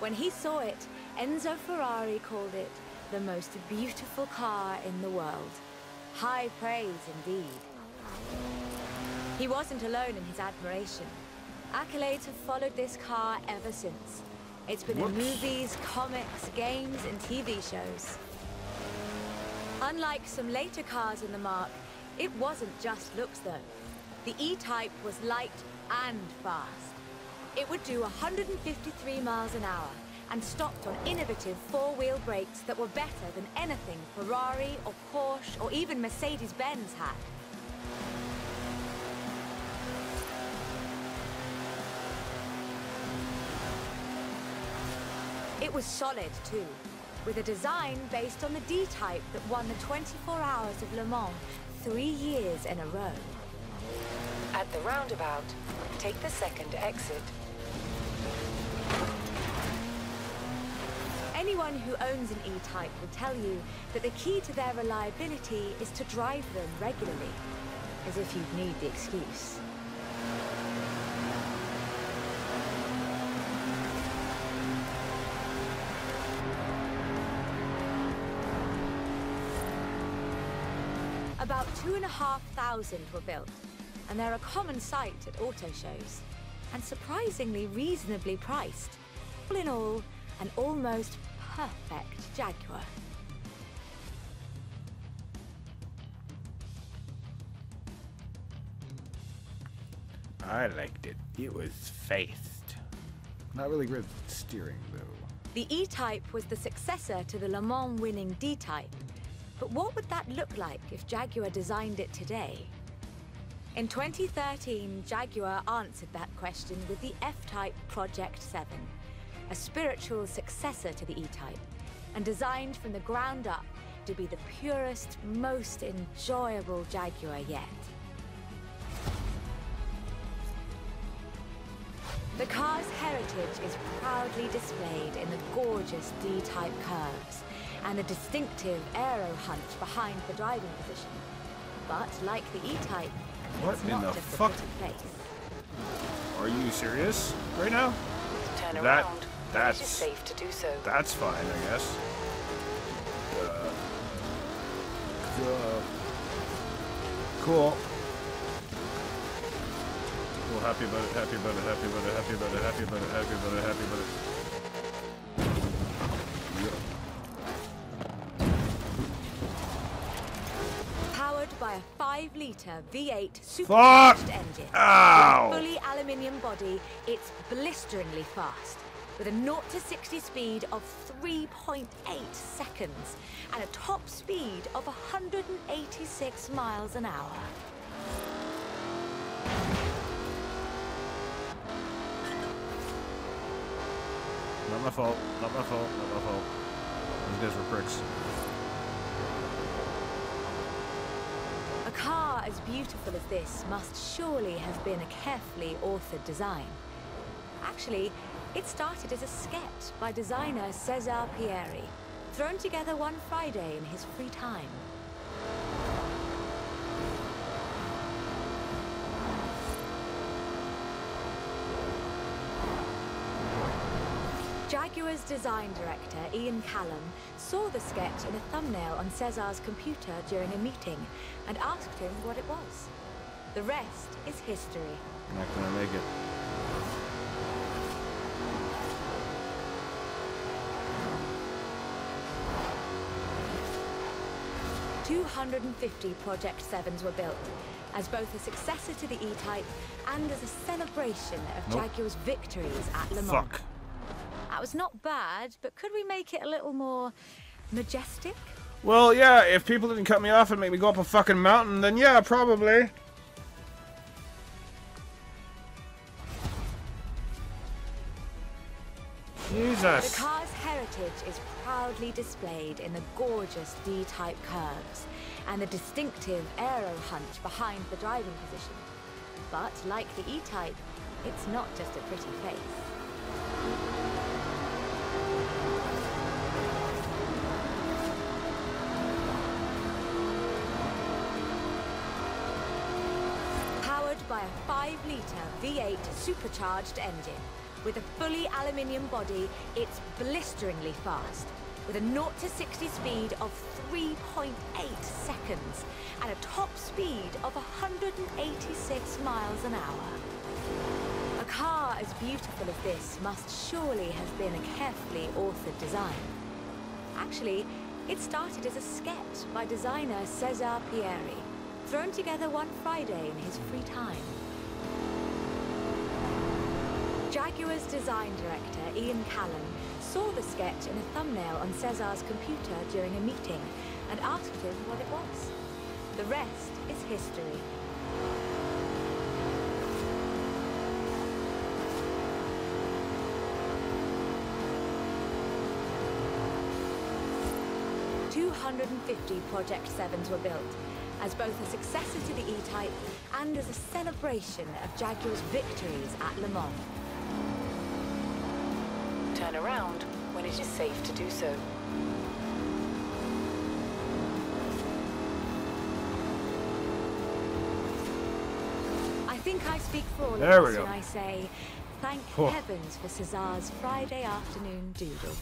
When he saw it, Enzo Ferrari called it the most beautiful car in the world. High praise indeed. He wasn't alone in his admiration. Accolades have followed this car ever since. It's been in movies, comics, games, and TV shows. Unlike some later cars in the marque, it wasn't just looks though. The E-Type was light and fast. It would do 153 miles an hour and stopped on innovative four-wheel brakes that were better than anything Ferrari or Porsche or even Mercedes-Benz had. It was solid too, with a design based on the D-Type that won the 24 Hours of Le Mans 3 years in a row. At the roundabout, take the second exit. Anyone who owns an E-Type will tell you that the key to their reliability is to drive them regularly, as if you'd need the excuse. About 2,500 were built, and they're a common sight at auto shows, and surprisingly reasonably priced. All in all, an almost perfect Jaguar. I liked it. It was fast. Not really great steering, though. The E-Type was the successor to the Le Mans winning D-Type. But what would that look like if Jaguar designed it today? In 2013, Jaguar answered that question with the F-Type Project 7, a spiritual successor to the E-Type, and designed from the ground up to be the purest, most enjoyable Jaguar yet. The car's heritage is proudly displayed in the gorgeous D-Type curves and the distinctive aero hunch behind the driving position. But like the E-Type, it's not just a pretty place. Are you serious right now? Turn around. That's it is safe to do so. That's fine, I guess. Cool. Cool, happy about it, happy about it, happy about it, happy about it, happy about it, happy about it, happy about it. Powered by a 5-litre V8 supercharged engine. Ow! With a fully aluminium body, it's blisteringly fast, with a 0 to 60 speed of 3.8 seconds and a top speed of 186 miles an hour. Not my fault, not my fault, not my fault. Those guys were pricks. A car as beautiful as this must surely have been a carefully authored design. Actually, it started as a sketch by designer César Pierri, thrown together one Friday in his free time. Jaguar's design director, Ian Callum, saw the sketch in a thumbnail on César's computer during a meeting and asked him what it was. The rest is history. Not gonna make it. "250 Project 7s were built, as both a successor to the E-Type and as a celebration of Jaguar's victories at Le Mans. Fuck. That was not bad, but could we make it a little more majestic? Well, yeah, if people didn't cut me off and make me go up a fucking mountain, then yeah, probably. Jesus. The car's heritage is proudly displayed in the gorgeous D-Type curves and the distinctive aero hunch behind the driving position. But like the E-Type, it's not just a pretty face. Powered by a 5-litre V8 supercharged engine. With a fully aluminium body, it's blisteringly fast, with a 0 to 60 speed of 3.8 seconds and a top speed of 186 miles an hour. A car as beautiful as this must surely have been a carefully authored design. Actually, it started as a sketch by designer Cesar Pieri, thrown together one Friday in his free time. Jaguar's design director, Ian Callum, saw the sketch in a thumbnail on Cesar's computer during a meeting and asked him what it was. The rest is history. "250 Project 7s were built, as both a successor to the E-Type and as a celebration of Jaguar's victories at Le Mans. Turn around when it is safe to do so. I think I speak for all of There we us go. when I say, thank Oh. heavens for Cesar's Friday afternoon doodle.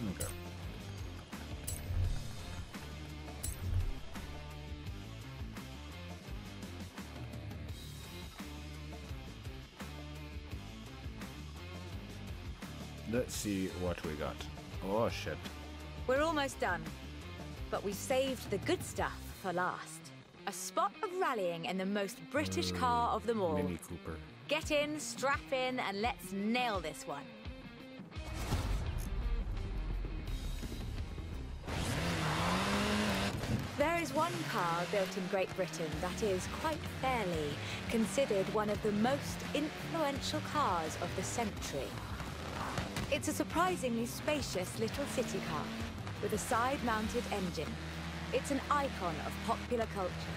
Okay. Let's see what we got. Oh shit. We're almost done, but we've saved the good stuff for last. A spot of rallying in the most British car of them all. Mini Cooper. Get in, strap in, and let's nail this one. There is one car built in Great Britain that is, quite fairly, considered one of the most influential cars of the century. It's a surprisingly spacious little city car with a side-mounted engine. It's an icon of popular culture.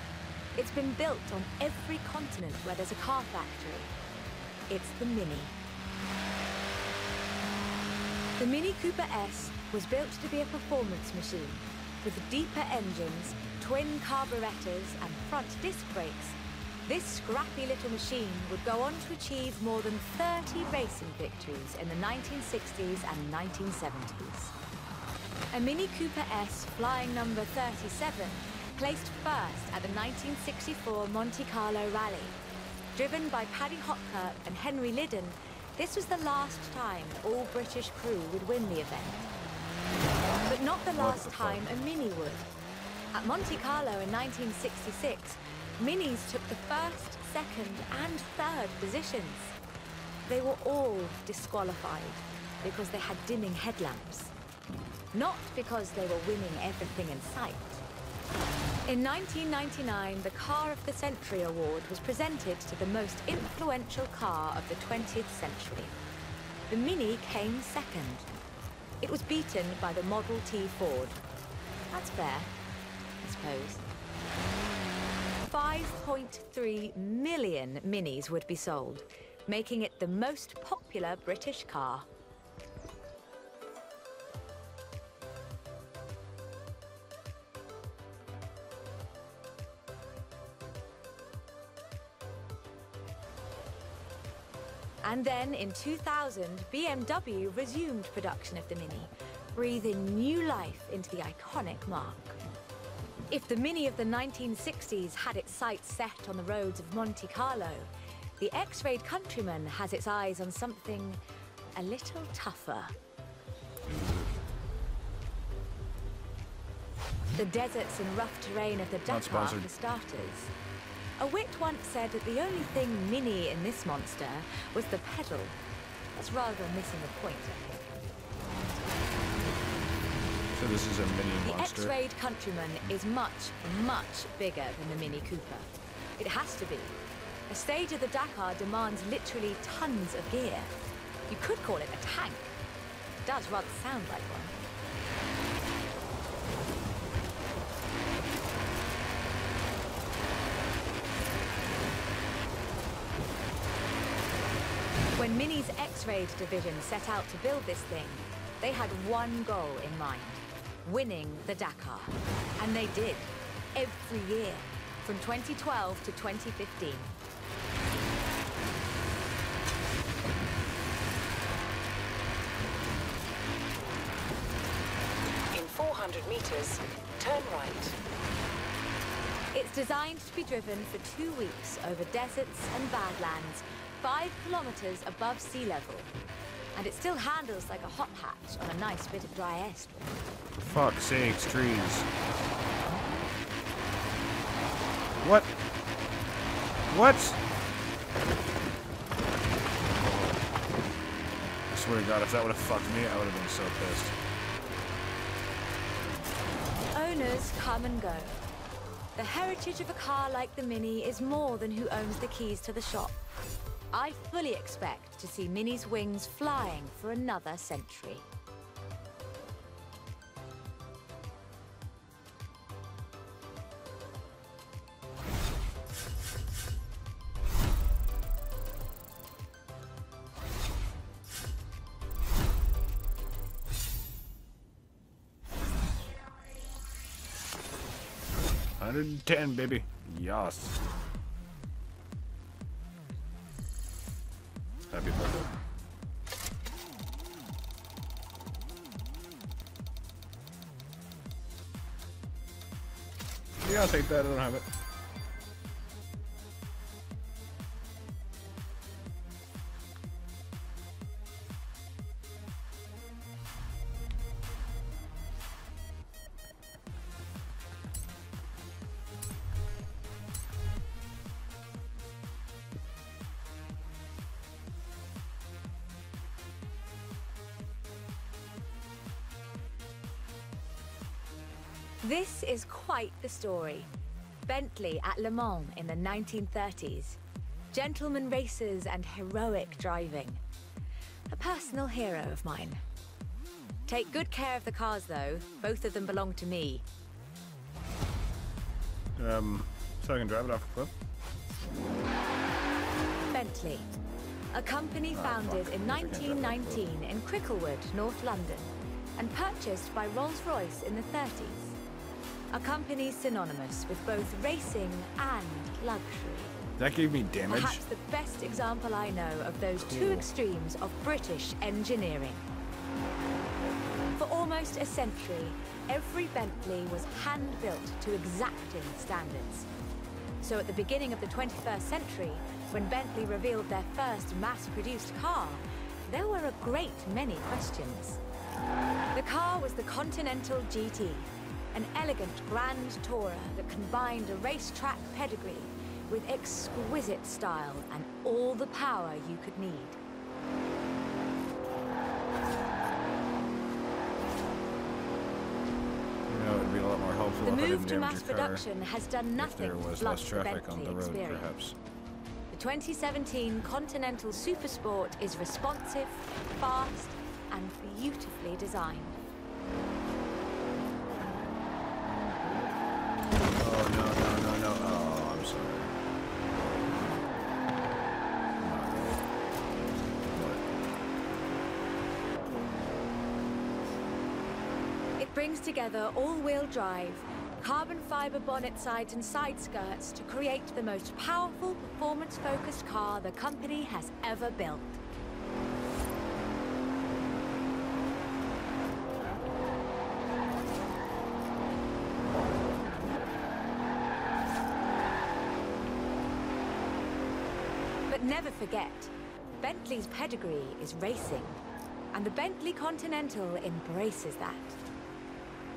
It's been built on every continent where there's a car factory. It's the Mini. The Mini Cooper S was built to be a performance machine with deeper engines, twin carburetors, and front disc brakes. This scrappy little machine would go on to achieve more than 30 racing victories in the 1960s and 1970s. A Mini Cooper S flying number 37 placed first at the 1964 Monte Carlo Rally. Driven by Paddy Hopkirk and Henry Liddon, this was the last time an all-British crew would win the event. But not the last time a Mini would. At Monte Carlo in 1966, Minis took the first, second, and third positions. They were all disqualified because they had dimming headlamps, not because they were winning everything in sight. In 1999, the Car of the Century Award was presented to the most influential car of the 20th century. The Mini came second. It was beaten by the Model T Ford. That's fair, I suppose. 5.3 million Minis would be sold, making it the most popular British car. And then in 2000, BMW resumed production of the Mini, breathing new life into the iconic mark. If the Mini of the 1960s had its sights set on the roads of Monte Carlo, the X-rayed Countryman has its eyes on something a little tougher. The deserts and rough terrain of the Dakar, for starters. A wit once said that the only thing mini in this monster was the pedal. That's rather missing the point, I think. So this is a mini monster. The X-Rayed Countryman is much, much bigger than the Mini Cooper. It has to be. A stage of the Dakar demands literally tons of gear. You could call it a tank. It does rather sound like one. When Mini's X-Rayed division set out to build this thing, they had one goal in mind: winning the Dakar. And they did, every year, from 2012 to 2015. In 400 meters, turn right. It's designed to be driven for 2 weeks over deserts and badlands, 5 kilometers above sea level. And it still handles like a hot hatch on a nice bit of dry ice. Fuck sakes, trees. What? What? I swear to God, if that would have fucked me, I would have been so pissed. Owners come and go. The heritage of a car like the Mini is more than who owns the keys to the shop. I fully expect to see Mini's wings flying for another century. $110, baby. Yes. Happy birthday. Yeah, I'll take that. I don't have it. This is quite the story. Bentley at Le Mans in the 1930s. Gentleman racers and heroic driving. A personal hero of mine. Take good care of the cars, though. Both of them belong to me. So I can drive it off a cliff? Bentley. A company founded in 1919 in Cricklewood, North London, and purchased by Rolls-Royce in the 30s. A company synonymous with both racing and luxury. That gave me damage. Perhaps the best example I know of those two extremes of British engineering. For almost a century, every Bentley was hand-built to exacting standards. So at the beginning of the 21st century, when Bentley revealed their first mass-produced car, there were a great many questions. The car was the Continental GT, an elegant grand tourer that combined a racetrack pedigree with exquisite style and all the power you could need. You know, it'd be a lot more helpful The if I move didn't to damage mass your car. production has done nothing If there to was blunt less the traffic on Bentley the road, experience. perhaps. The 2017 Continental Supersport is responsive, fast, and beautifully designed. Oh, no. Oh, I'm sorry. What? It brings together all-wheel drive, carbon fiber bonnet sides and side skirts to create the most powerful, performance-focused car the company has ever built. But never forget, Bentley's pedigree is racing, and the Bentley Continental embraces that.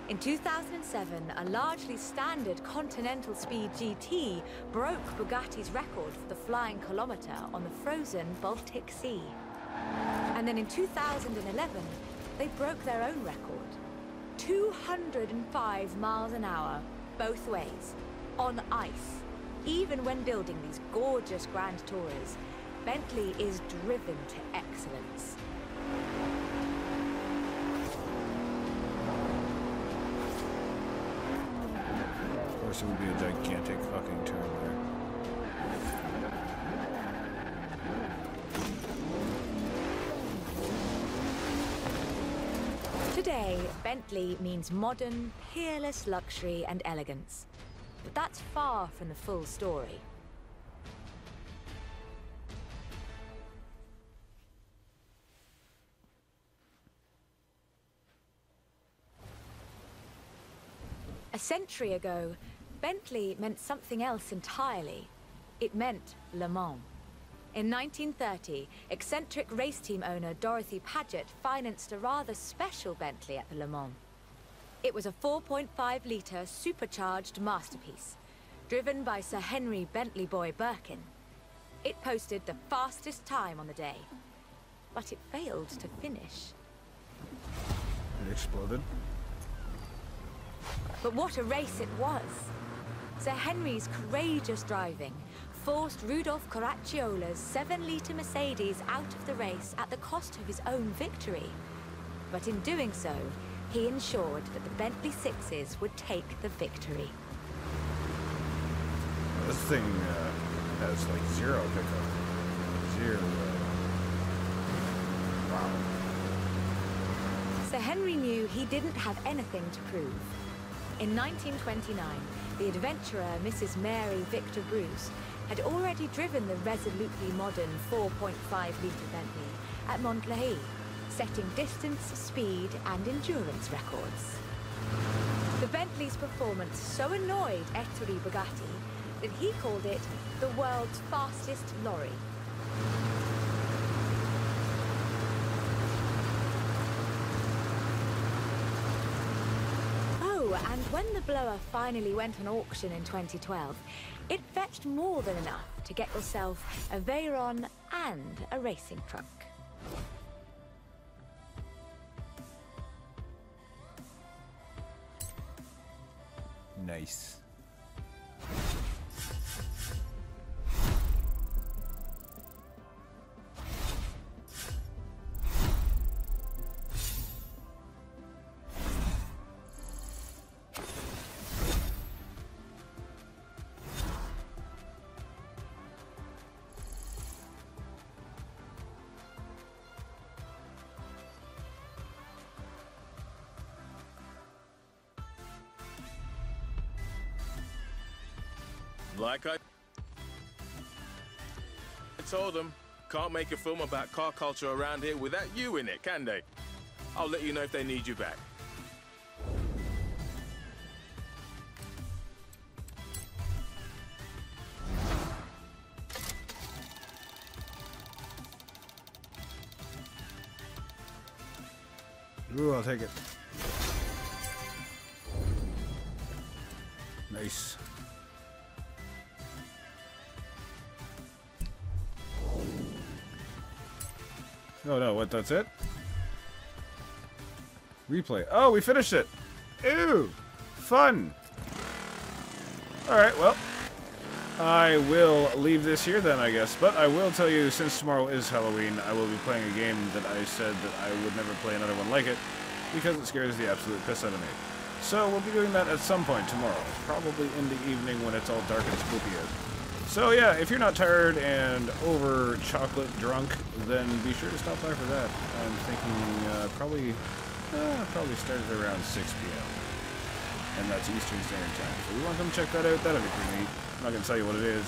In 2007, a largely standard Continental Speed GT broke Bugatti's record for the flying kilometer on the frozen Baltic Sea. And then in 2011, they broke their own record. 205 miles an hour, both ways, on ice. Even when building these gorgeous Grand Tourers, Bentley is driven to excellence. Of course, it would be a gigantic fucking turn there. Today, Bentley means modern, peerless luxury and elegance. But that's far from the full story. A century ago, Bentley meant something else entirely. It meant Le Mans. In 1930, eccentric race team owner Dorothy Paget financed a rather special Bentley at the Le Mans. It was a 4.5-litre supercharged masterpiece, driven by Sir Henry Bentley Boy Birkin. It posted the fastest time on the day, but it failed to finish. It exploded. But what a race it was! Sir Henry's courageous driving forced Rudolf Caracciola's 7-litre Mercedes out of the race at the cost of his own victory. But in doing so, he ensured that the Bentley Sixes would take the victory. This thing has like zero pickup. Zero. Wow. Sir Henry knew he didn't have anything to prove. In 1929, the adventurer Mrs. Mary Victor Bruce had already driven the resolutely modern 4.5-litre Bentley at Montlhéry, setting distance, speed, and endurance records. The Bentley's performance so annoyed Ettore Bugatti that he called it the world's fastest lorry. And when the blower finally went on auction in 2012, it fetched more than enough to get yourself a Veyron and a racing truck. Nice. Like I told them, can't make a film about car culture around here without you in it, can they? I'll let you know if they need you back. Ooh, I'll take it. Nice. Oh no, what, that's it? Replay. Oh, we finished it! Ew! Fun! Alright, well. I will leave this here then, I guess. But I will tell you, since tomorrow is Halloween, I will be playing a game that I said that I would never play another one like it, because it scares the absolute piss out of me. So we'll be doing that at some point tomorrow. Probably in the evening when it's all dark and spooky out. So yeah, if you're not tired and over chocolate drunk, then be sure to stop by for that. I'm thinking probably starts around 6 p.m. And that's Eastern Standard Time. So we want to come check that out. That'll be pretty neat. I'm not going to tell you what it is,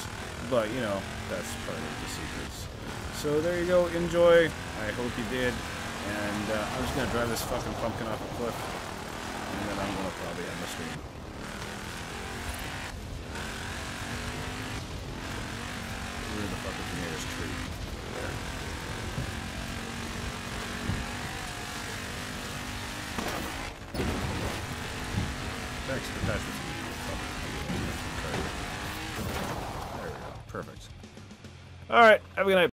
but you know, that's part of the secrets. So there you go. Enjoy. I hope you did. And I'm just going to drive this fucking pumpkin off a cliff. And then I'm going to probably end the stream. Where the fuck is the nearest tree? There. Thanks for that. There we go. Perfect. All right. Have a good night.